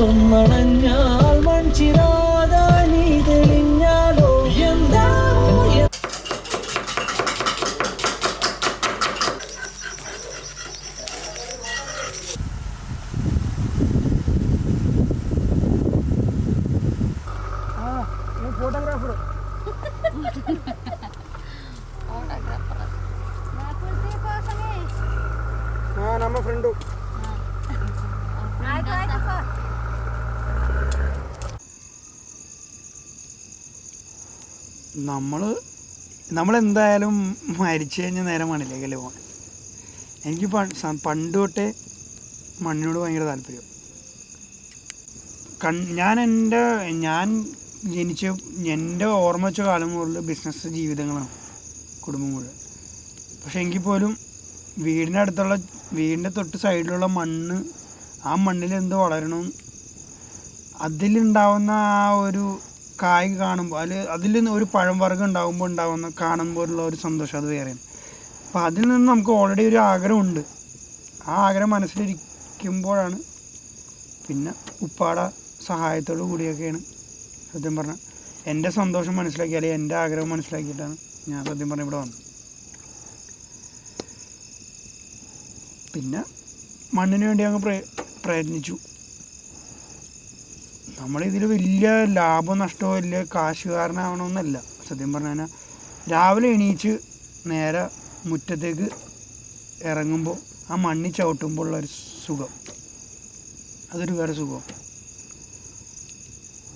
ഒന്നണഞ്ഞാൽ മൺചിരാതായി നീ തെളിഞ്ഞാലോ എന്താ ಫೋಟೋಗ್ರಾಫರ್ ನಮ್ಮ ಫ್ರೆಂಡು നമ്മളെന്തായാലും മരിച്ചു കഴിഞ്ഞ നേരം മണ്ണിലേക്കല്ലേ പോകണം. എനിക്ക് പണ്ട് തൊട്ടേ മണ്ണിനോട് ഭയങ്കര താല്പര്യം. ഞാൻ ജനിച്ച എൻ്റെ ഓർമ്മ വെച്ച കാലം മുതൽ ബിസിനസ് ജീവിതങ്ങളാണ് കുടുംബം മുഴുവൻ. പക്ഷെ എങ്കിൽ പോലും വീടിൻ്റെ തൊട്ട് സൈഡിലുള്ള മണ്ണ്, ആ മണ്ണിൽ എന്ത് വളരണം, അതിലുണ്ടാവുന്ന ആ ഒരു കായ് കാണുമ്പോൾ അതിൽ ഒരു പഴം വർഗ്ഗം കാണുമ്പോഴുള്ള ഒരു സന്തോഷം അത് വേറെയാണ്. അപ്പോൾ അതിൽ നിന്ന് നമുക്ക് ഓൾറെഡി ഒരു ആഗ്രഹമുണ്ട്. ആ ആഗ്രഹം മനസ്സിലിരിക്കുമ്പോഴാണ് പിന്നെ ഉപ്പാടെ സഹായത്തോടു കൂടിയൊക്കെയാണ് സത്യം പറഞ്ഞാൽ എൻ്റെ സന്തോഷം മനസ്സിലാക്കി, അല്ലെങ്കിൽ എൻ്റെ ആഗ്രഹം മനസ്സിലാക്കിയിട്ടാണ് ഞാൻ സത്യം പറഞ്ഞാൽ ഇവിടെ വന്നത്. പിന്നെ മണ്ണിന് വേണ്ടി അങ്ങ് പ്രയത്നിച്ചു. നമ്മളിതിൽ വലിയ ലാഭം നഷ്ടമോ വലിയ കാശുകാരനാവണമെന്നല്ല. സത്യം പറഞ്ഞാൽ രാവിലെ എണീച്ച് നേരെ മുറ്റത്തേക്ക് ഇറങ്ങുമ്പോൾ ആ മണ്ണിൽ ചവിട്ടുമ്പോൾ ഉള്ളൊരു സുഖം, അതൊരു വേറെ സുഖം.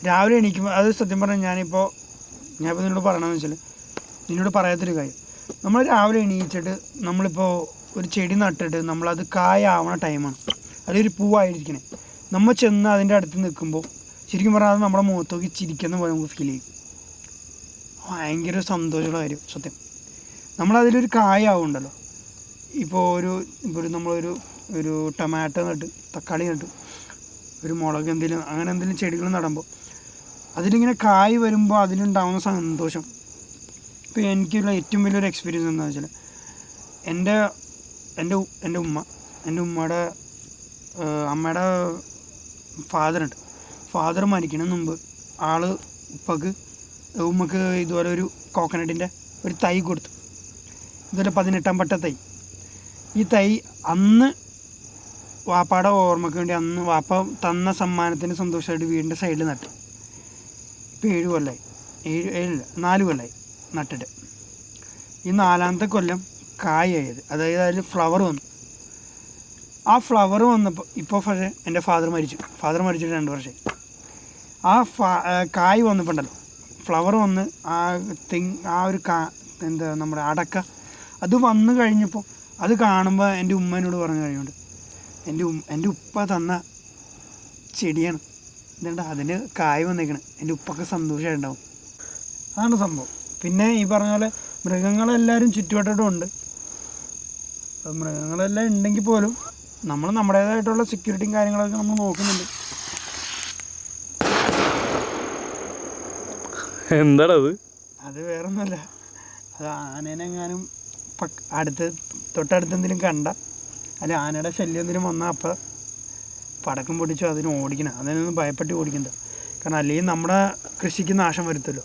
രാവിലെ എണീക്കുമ്പോൾ അത് സത്യം പറഞ്ഞാൽ ഞാനിപ്പോൾ നിന്നോട് പറയണമെന്ന് വെച്ചാൽ, നിന്നോട് പറയാത്തൊരു കാര്യം, നമ്മൾ രാവിലെ എണീച്ചിട്ട് നമ്മളിപ്പോൾ ഒരു ചെടി നട്ടിട്ട് നമ്മളത് കായാവണ ടൈമാണ്, അതൊരു പൂവായിരിക്കണേ. നമ്മൾ ചെന്ന് അതിൻ്റെ അടുത്ത് നിൽക്കുമ്പോൾ ശരിക്കും പറഞ്ഞാൽ അത് നമ്മുടെ മുഖത്തേക്ക് ചിരിക്കുന്ന പോലെ നമുക്ക് ഫീൽ ചെയ്യും. ഭയങ്കര സന്തോഷമുള്ള കാര്യം സത്യം. നമ്മളതിലൊരു കായാവുണ്ടല്ലോ. ഇപ്പോൾ നമ്മളൊരു ടൊമാറ്റോ നട്ട്, തക്കാളി നട്ട്, ഒരു മുളക് അങ്ങനെ എന്തെങ്കിലും ചെടികൾ നടുമ്പോൾ അതിലിങ്ങനെ കായ് വരുമ്പോൾ അതിലുണ്ടാവുന്ന സന്തോഷം. ഇപ്പോൾ എനിക്കുള്ള ഏറ്റവും വലിയൊരു എക്സ്പീരിയൻസ് എന്താണെന്ന് വെച്ചാൽ, എൻ്റെ ഉമ്മയുടെ അമ്മയുടെ ഫാദർ മരിക്കുന്നതിന് മുമ്പ് ഉമ്മക്ക് ഇതുപോലെ ഒരു കോക്കനട്ടിൻ്റെ ഒരു തൈ കൊടുത്തു. ഇതുപോലെ 18-ാം പട്ട തൈ. ഈ തൈ അന്ന് വാപ്പാടെ ഓർമ്മയ്ക്ക് വേണ്ടി അന്ന് വാപ്പ തന്ന സമ്മാനത്തിന് സന്തോഷമായിട്ട് വീടിൻ്റെ സൈഡിൽ നട്ടു. ഇപ്പോൾ 7 കൊല്ലമായി, 4 കൊല്ലമായി നട്ടിട്ട്. ഈ 4ാമത്തെ കൊല്ലം കായായത്, അതായത് അതിൽ ഫ്ലവർ വന്നു. ആ ഫ്ലവർ വന്നപ്പോൾ പക്ഷേ എൻ്റെ ഫാദർ മരിച്ചിട്ട് 2 വർഷമായി. ആ കായ് വന്നപ്പോണ്ടല്ലോ, ഫ്ലവർ വന്ന് നമ്മുടെ അടക്ക അത് വന്നു കഴിഞ്ഞപ്പോൾ അത് കാണുമ്പോൾ എൻ്റെ ഉമ്മേനോട് പറഞ്ഞ കാര്യമുണ്ട്, എൻ്റെ ഉപ്പ തന്ന ചെടിയാണ് ഇതുണ്ട്, അതിന് കായ് വന്നേക്കണം, എൻ്റെ ഉപ്പൊക്കെ സന്തോഷമായിട്ടുണ്ടാവും. അതാണ് സംഭവം. പിന്നെ ഈ പറഞ്ഞ പോലെ മൃഗങ്ങളെല്ലാവരും ചുറ്റുവട്ടത്തുണ്ട്. മൃഗങ്ങളെല്ലാം ഉണ്ടെങ്കിൽ പോലും നമ്മൾ നമ്മുടേതായിട്ടുള്ള സെക്യൂരിറ്റിയും കാര്യങ്ങളൊക്കെ നമ്മൾ നോക്കുന്നുണ്ട്. എന്താണത്? അത് വേറൊന്നുമല്ല, അത് ആനേനെങ്ങാനും തൊട്ടടുത്ത് എന്തെങ്കിലും കണ്ട, അല്ല ആനയുടെ ശല്യം എന്തെങ്കിലും വന്നാൽ അപ്പം പടക്കം പൊട്ടിച്ചോ അതിന് ഓടിക്കണം. അതിനൊന്നും ഭയപ്പെട്ട് ഓടിക്കണ്ട. കാരണം അല്ലെങ്കിൽ നമ്മുടെ കൃഷിക്ക് നാശം വരുത്തല്ലോ.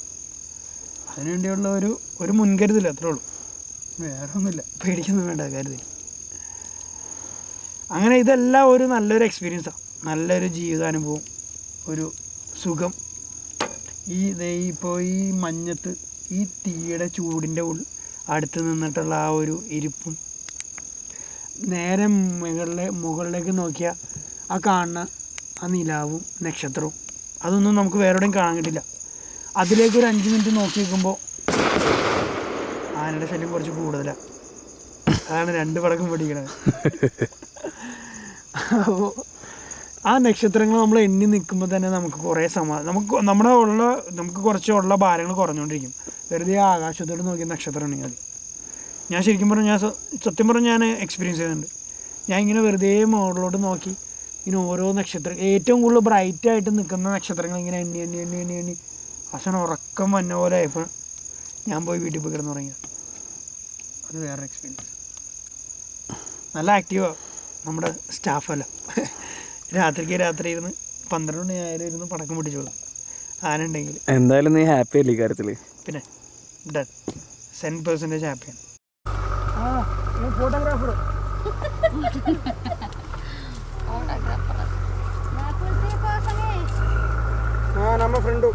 അതിനുവേണ്ടിയുള്ള ഒരു മുൻകരുതൽ, അത്രേ ഉള്ളൂ, വേറെ ഒന്നുമില്ല. പേടിക്കൊന്നും വേണ്ട കരുതൽ. അങ്ങനെ ഇതെല്ലാം ഒരു നല്ലൊരു എക്സ്പീരിയൻസാണ്, നല്ലൊരു ജീവിതാനുഭവം, ഒരു സുഖം. ഇപ്പോൾ ഈ മഞ്ഞത്ത് ഈ തീയുടെ ചൂടിൻ്റെ അടുത്ത് നിന്നിട്ടുള്ള ആ ഒരു ഇരിപ്പും, നേരെ മുകളിലേക്ക് നോക്കിയാൽ ആ കാണുന്ന ആ നിലാവും നക്ഷത്രവും, അതൊന്നും നമുക്ക് വേറെ എവിടെയും കാണാൻ കിട്ടില്ല. അതിലേക്ക് ഒരു 5 മിനിറ്റ് നോക്കി നിൽക്കുമ്പോൾ ആനയുടെ ശല്യം കുറച്ച് കൂടുതലാണ്. അതാണ് 2 പടക്കം പൊടിക്കണത്. അപ്പോൾ ആ നക്ഷത്രങ്ങൾ നമ്മൾ എണ്ണി നിൽക്കുമ്പോൾ തന്നെ നമുക്ക് കുറേ നമുക്ക് കുറച്ചുള്ള ഭാരങ്ങൾ കുറഞ്ഞുകൊണ്ടിരിക്കും. വെറുതെ ആകാശത്തോട് നോക്കിയ നക്ഷത്രം ഉണ്ടെങ്കിൽ അത് ഞാൻ ശരിക്കും സത്യം പറഞ്ഞാൽ ഞാൻ എക്സ്പീരിയൻസ് ചെയ്യുന്നുണ്ട്. ഞാൻ ഇങ്ങനെ വെറുതെ മുകളിലോട്ട് നോക്കി ഇങ്ങനെ ഓരോ നക്ഷത്രം, ഏറ്റവും കൂടുതൽ ബ്രൈറ്റായിട്ട് നിൽക്കുന്ന നക്ഷത്രങ്ങൾ ഇങ്ങനെ എണ്ണി അവസാനം ഉറക്കം വന്ന പോലെ ആയപ്പോൾ ഞാൻ പോയി വീട്ടിൽ പോയി കിടന്ന് തുടങ്ങിയത്. അത് വേറൊരു എക്സ്പീരിയൻസ്. നല്ല ആക്റ്റീവാണ് നമ്മുടെ സ്റ്റാഫെല്ലാം. രാത്രി ഇരുന്ന് 12 മണിയായാലും ഇരുന്ന് പടക്കം പൊട്ടിച്ചോളും ആനുണ്ടെങ്കിൽ. എന്തായാലും നീ ഹാപ്പി അല്ലേ ഇക്കാര്യത്തിൽ? പിന്നെ 100% ഹാപ്പിയാണ്. ഫോട്ടോഗ്രാഫർ ನಮ್ಮ ಫ್ರೆಂಡು.